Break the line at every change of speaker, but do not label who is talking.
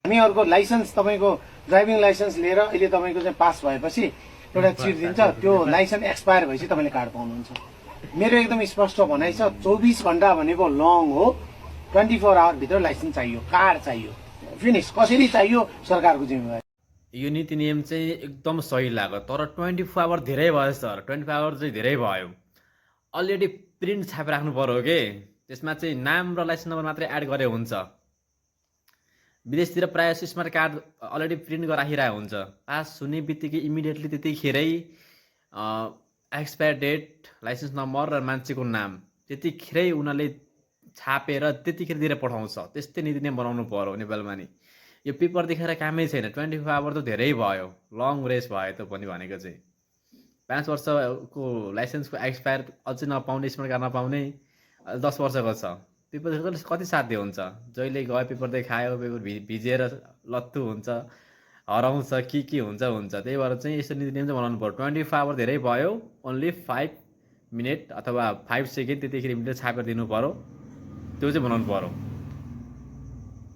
हामी अर्को लाइसेन्स तपाईँको ड्राइभिङ लाइसेन्स लिएर अहिले तपाईँको चाहिँ पास भएपछि एउटा चिट दिन्छ, त्यो लाइसेन्स एक्सपायर भएपछि तपाईँले कार्ड पाउनुहुन्छ। मेरो एकदम स्पष्ट भनाइ छ, 24 घण्टा भनेको लङ हो, 24 आवर भित्र लाइसेन्स चाहियो, कार्ड चाहियो, फिनिस। कसरी चाहियो सरकारको जिम्मेवारी।
यो नीति नियम चाहिँ एकदम सही लाग्यो, तर 24 आवर धेरै भयो सर। 24 आवर चाहिँ धेरै भयो। अलरेडी प्रिन्ट छापेर राख्नु पर्यो के, त्यसमा चाहिँ नाम र लाइसेन्स नम्बर मात्रै एड गरे हुन्छ। विदेशतिर प्रायः स्मार्ट कार्ड अलरेडी प्रिन्ट गरेर राखिरहेको हुन्छ, पास हुने बित्तिकै इमिडिएटली त्यतिखेरै एक्सपायर डेट, लाइसेन्स नम्बर र मान्छेको नाम त्यतिखेरै उनीहरूले छापेर त्यतिखेर दिएर पठाउँछ। त्यस्तै नीति नियम बनाउनु पर्यो नेपालमा नि। यो पेपर देखेर कामै छैन। 24 आवर त धेरै भयो, लङ रेस भयो त पनि। भनेको चाहिँ 5 वर्षको लाइसेन्सको एक्सपायर अझै नपाउने, स्मार्ट कार्ड नपाउने 10 वर्षको छ। पेपर देखेर कति साध्य हुन्छ। जहिले गयो पेपर देखायो, पेपर भिजेर लत्तु हुन्छ, हराउँछ, के हुन्छ। त्यही भएर चाहिँ यस्तो नीति नियम चाहिँ बनाउनु पर्यो। 24 आवर धेरै भयो, ओन्ली 5 मिनट अथवा 5 सेकेन्ड त्यतिखेर इमिडिएट छापेर दिनु पर्यो, त्यो चाहिँ बनाउनु पर्यो।